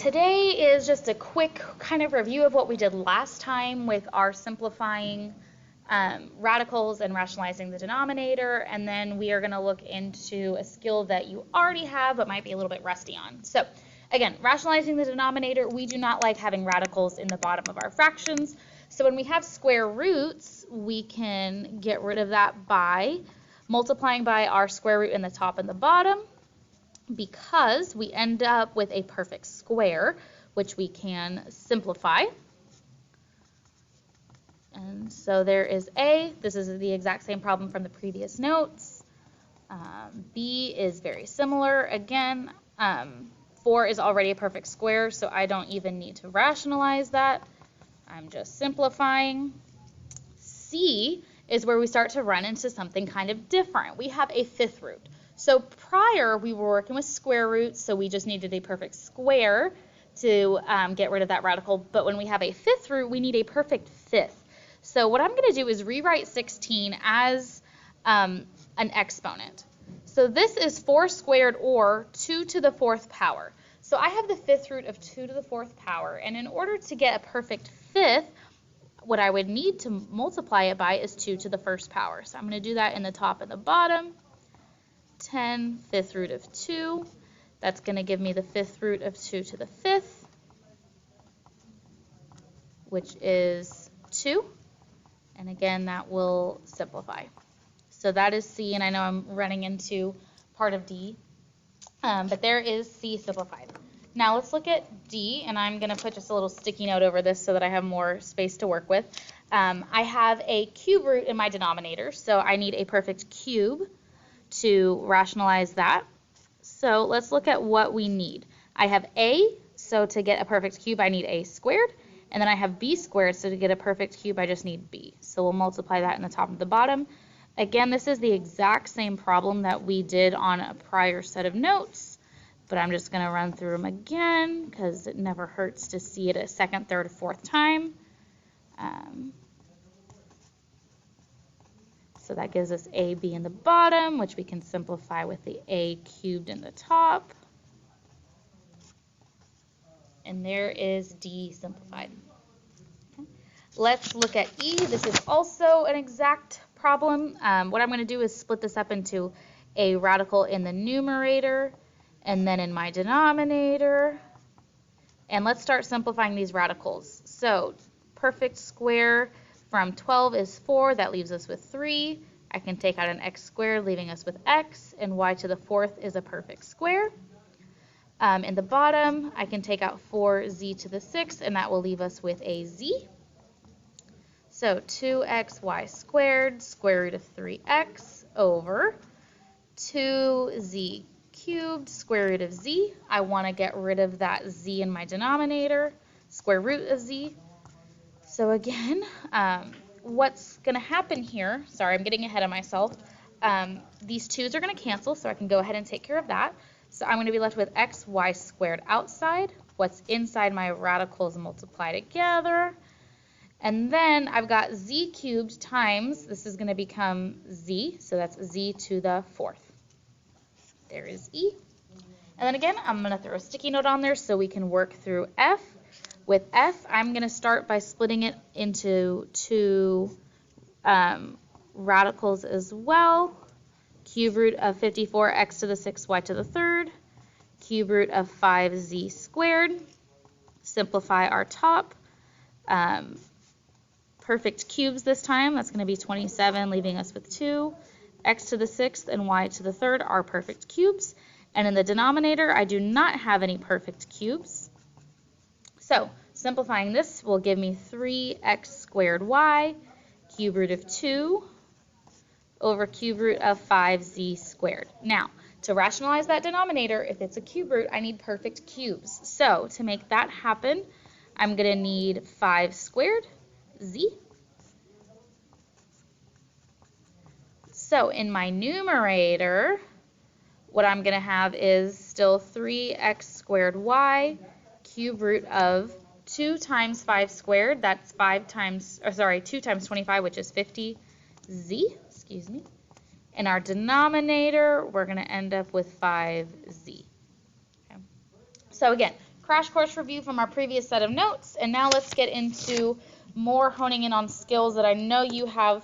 today is just a quick kind of review of what we did last time with our simplifying radicals and rationalizing the denominator, and then we are going to look into a skill that you already have but might be a little bit rusty on. So again, rationalizing the denominator, we do not like having radicals in the bottom of our fractions. So when we have square roots, we can get rid of that by multiplying by our square root in the top and the bottom, because we end up with a perfect square, which we can simplify. And so there is A. This is the exact same problem from the previous notes. B is very similar. Again, 4 is already a perfect square, so I don't even need to rationalize that. I'm just simplifying. C is where we start to run into something kind of different. We have a fifth root. So prior, we were working with square roots, so we just needed a perfect square to get rid of that radical. But when we have a fifth root, we need a perfect fifth. So what I'm going to do is rewrite 16 as an exponent. So this is 4 squared, or 2 to the 4th power. So I have the fifth root of 2 to the 4th power, and in order to get a perfect fifth, what I would need to multiply it by is 2 to the 1st power. So I'm going to do that in the top and the bottom. 10 fifth root of 2. That's going to give me the fifth root of 2 to the 5th, which is 2. And again, that will simplify. So that is C, and I know I'm running into part of D, but there is C simplified. Now let's look at D, and I'm going to put just a little sticky note over this so that I have more space to work with. I have a cube root in my denominator, so I need a perfect cube to rationalize that. So let's look at what we need. I have A, so to get a perfect cube I need A squared, and then I have B squared, so to get a perfect cube I just need B. So we'll multiply that in the top and the bottom. Again, this is the exact same problem that we did on a prior set of notes, but I'm just going to run through them again because it never hurts to see it a second, third, or fourth time. So that gives us AB in the bottom, which we can simplify with the A cubed in the top. And there is D simplified. Okay. Let's look at E. This is also an exact problem. What I'm going to do is split this up into a radical in the numerator and then in my denominator. And let's start simplifying these radicals. So perfect square from 12 is 4. That leaves us with 3. I can take out an x squared, leaving us with x, and y to the 4th is a perfect square. In the bottom, I can take out 4z to the 6th, and that will leave us with a z. So 2xy squared, square root of 3x, over 2z cubed, square root of z. I want to get rid of that z in my denominator, square root of z. So again, what's going to happen here, sorry, I'm getting ahead of myself, these 2's are going to cancel, so I can go ahead and take care of that. So I'm going to be left with xy squared outside. What's inside my radicals multiply together. And then I've got z cubed times, this is going to become z, so that's z to the 4th. There is E. And then again, I'm going to throw a sticky note on there so we can work through F. With F, I'm going to start by splitting it into 2 radicals as well. Cube root of 54, x to the 6th, y to the 3rd. Cube root of 5z squared. Simplify our top. Perfect cubes this time. That's going to be 27, leaving us with 2. X to the 6th and y to the 3rd are perfect cubes. And in the denominator, I do not have any perfect cubes. So simplifying this will give me 3x squared y, cube root of 2, over cube root of 5z squared. Now, to rationalize that denominator, if it's a cube root, I need perfect cubes. So to make that happen, I'm going to need 5 squared, z. So in my numerator, what I'm going to have is still 3x squared y, cube root of 2 times 5 squared, that's 2 times 25, which is 50z, excuse me. In our denominator, we're going to end up with 5z. Okay. So again, crash course review from our previous set of notes, and now let's get into more honing in on skills that I know you have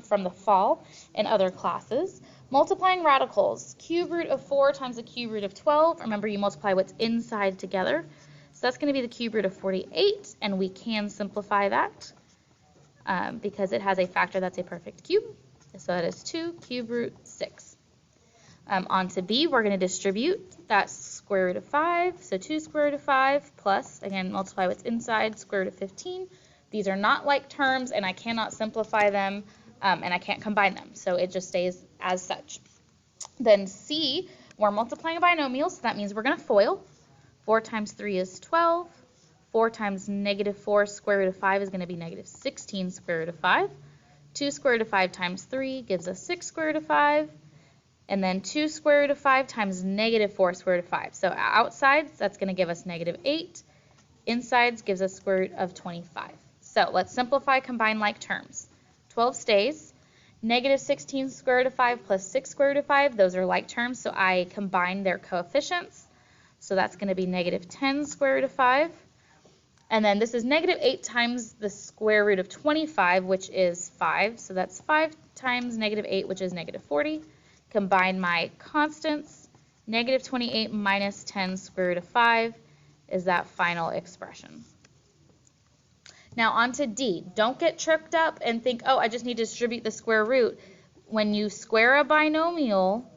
from the fall in other classes. Multiplying radicals, cube root of 4 times the cube root of 12. Remember, you multiply what's inside together. So that's going to be the cube root of 48, and we can simplify that because it has a factor that's a perfect cube. So that is 2 cube root 6. On to B, we're going to distribute. That's square root of 5, so 2 square root of 5 plus, again, multiply what's inside, square root of 15. These are not like terms, and I cannot simplify them, and I can't combine them, so it just stays as such. Then C, we're multiplying a binomial, so that means we're going to FOIL. 4 times 3 is 12. 4 times negative 4 square root of 5 is going to be negative 16 square root of 5. 2 square root of 5 times 3 gives us 6 square root of 5. And then 2 square root of 5 times negative 4 square root of 5. So outsides, that's going to give us negative 8. Insides gives us square root of 25. So let's simplify combine like terms. 12 stays. Negative 16 square root of 5 plus 6 square root of 5, those are like terms, so I combine their coefficients. So that's going to be negative 10 square root of 5. And then this is negative 8 times the square root of 25, which is 5. So that's 5 times negative 8, which is negative 40. Combine my constants. Negative 28 minus 10 square root of 5 is that final expression. Now on to D. Don't get tripped up and think, oh, I just need to distribute the square root. When you square a binomial,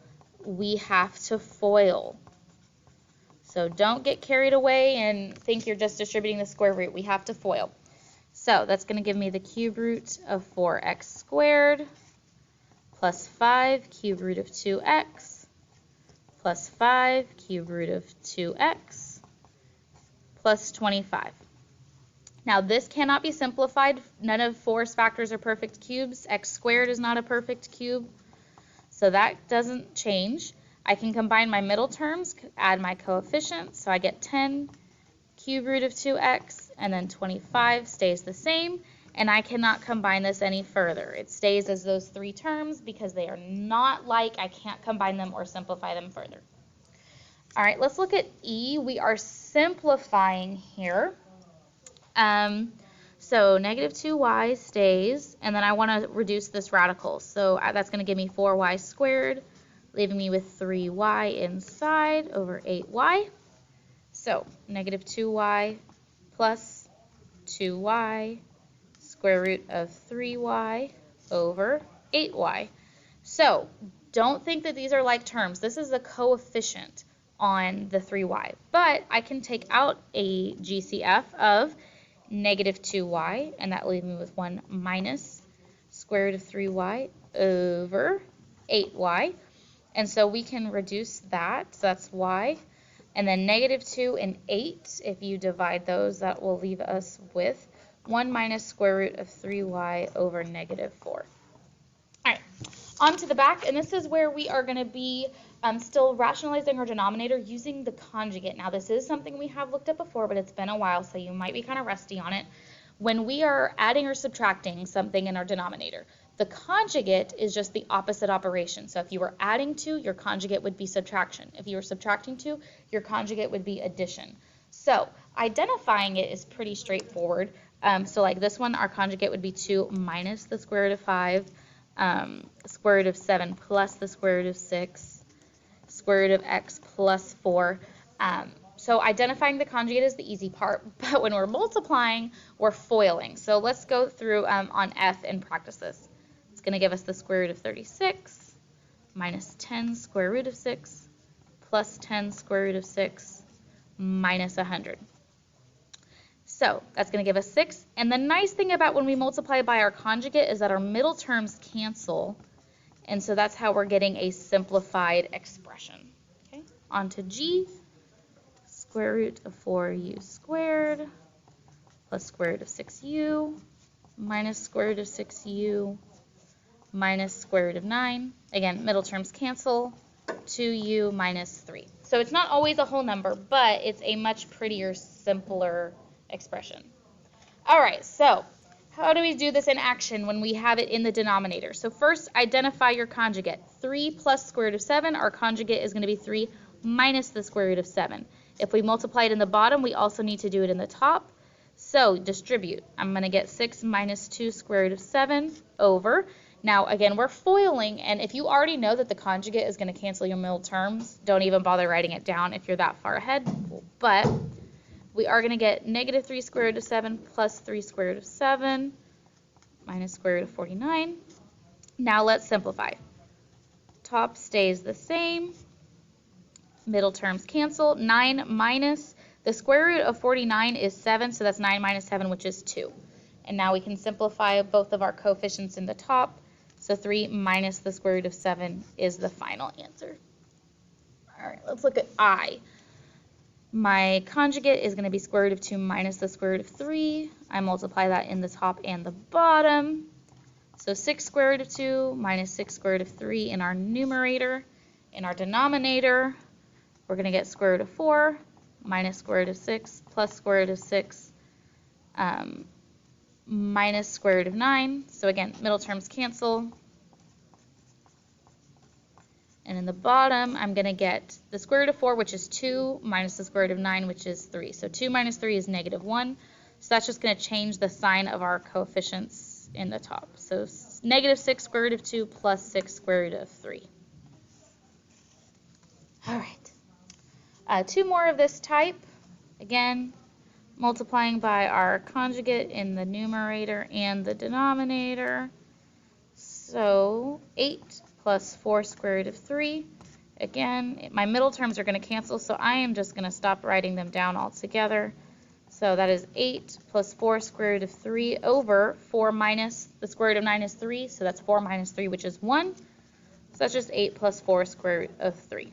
we have to FOIL. So don't get carried away and think you're just distributing the square root. We have to FOIL. So that's going to give me the cube root of 4x squared plus 5 cube root of 2x plus 5 cube root of 2x plus 25. Now this cannot be simplified. None of 4's factors are perfect cubes. X squared is not a perfect cube, so that doesn't change. I can combine my middle terms, add my coefficients, so I get 10 cube root of 2x, and then 25 stays the same, and I cannot combine this any further. It stays as those 3 terms because they are not like, I can't combine them or simplify them further. All right, let's look at E. We are simplifying here. So negative 2y stays, and then I want to reduce this radical. So that's going to give me 4y squared, leaving me with 3y inside over 8y. So negative 2y plus 2y square root of 3y over 8y. So don't think that these are like terms. This is the coefficient on the 3y. But I can take out a GCF of negative 2y, and that leaves me with 1 minus square root of 3y over 8y. And so we can reduce that, so that's y. And then negative 2 and 8, if you divide those, that will leave us with 1 minus square root of 3y over negative 4. All right, on to the back, and this is where we are going to be still rationalizing our denominator using the conjugate. Now, this is something we have looked at before, but it's been a while, so you might be kind of rusty on it. When we are adding or subtracting something in our denominator, the conjugate is just the opposite operation. So if you were adding 2, your conjugate would be subtraction. If you were subtracting 2, your conjugate would be addition. So identifying it is pretty straightforward. So like this one, our conjugate would be 2 minus the square root of 5, square root of 7 plus the square root of 6, square root of x plus 4. So identifying the conjugate is the easy part, but when we're multiplying, we're FOILing. So let's go through on F and practice this. It's going to give us the square root of 36 minus 10 square root of 6 plus 10 square root of 6 minus 100. So that's going to give us 6. And the nice thing about when we multiply by our conjugate is that our middle terms cancel. And so that's how we're getting a simplified expression. Okay, on to G. Square root of 4u squared plus square root of 6u minus square root of 6u minus square root of 9. Again, middle terms cancel. 2u minus 3. So it's not always a whole number, but it's a much prettier, simpler expression. All right, so how do we do this in action when we have it in the denominator? So first, identify your conjugate. 3 plus square root of 7, our conjugate is going to be 3 minus the square root of 7. If we multiply it in the bottom, we also need to do it in the top. So distribute. I'm going to get 6 minus 2 square root of 7 over. Now, again, we're foiling, and if you already know that the conjugate is going to cancel your middle terms, don't even bother writing it down if you're that far ahead. But we are going to get negative 3 square root of 7 plus 3 square root of 7 minus square root of 49. Now let's simplify. Top stays the same. Middle terms cancel. 9 minus the square root of 49 is 7, so that's 9 minus 7, which is 2. And now we can simplify both of our coefficients in the top. So 3 minus the square root of 7 is the final answer. All right, let's look at I. My conjugate is going to be square root of 2 minus the square root of 3. I multiply that in the top and the bottom. So 6 square root of 2 minus 6 square root of 3 in our numerator. In our denominator, we're going to get square root of 4 minus square root of 6 plus square root of 6 minus square root of 9. So again, middle terms cancel. And in the bottom, I'm going to get the square root of 4, which is 2, minus the square root of 9, which is 3. So 2 minus 3 is negative 1. So that's just going to change the sign of our coefficients in the top. So negative 6 square root of 2 plus 6 square root of 3. All right. 2 more of this type. Again, multiplying by our conjugate in the numerator and the denominator. So 8 plus 4 square root of 3. Again, my middle terms are going to cancel, so I am just going to stop writing them down altogether. So that is 8 plus 4 square root of 3 over 4 minus the square root of 9 is 3, so that's 4 minus 3, which is 1. So that's just 8 plus 4 square root of 3.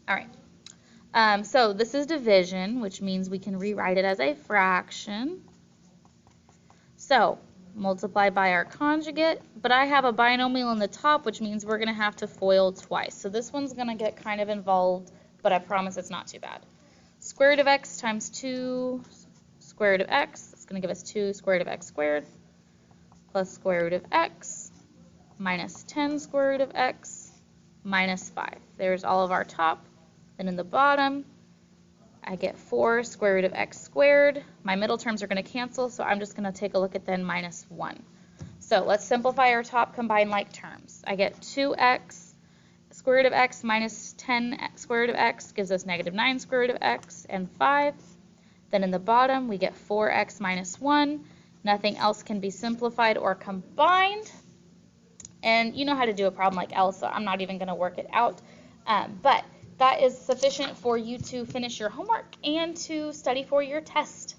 All right. So this is division, which means we can rewrite it as a fraction. So multiply by our conjugate, but I have a binomial in the top, which means we're going to have to FOIL twice. So this one's going to get kind of involved, but I promise it's not too bad. Square root of x times 2 square root of x, it's going to give us 2 square root of x squared plus square root of x minus 10 square root of x minus 5. There's all of our top. Then in the bottom, I get 4 square root of x squared. My middle terms are going to cancel, so I'm just going to take a look at then minus 1. So let's simplify our top combined like terms. I get 2x square root of x minus 10 square root of x gives us negative 9 square root of x and 5. Then in the bottom, we get 4x minus 1. Nothing else can be simplified or combined. And you know how to do a problem like L, so I'm not even going to work it out. But that is sufficient for you to finish your homework and to study for your test.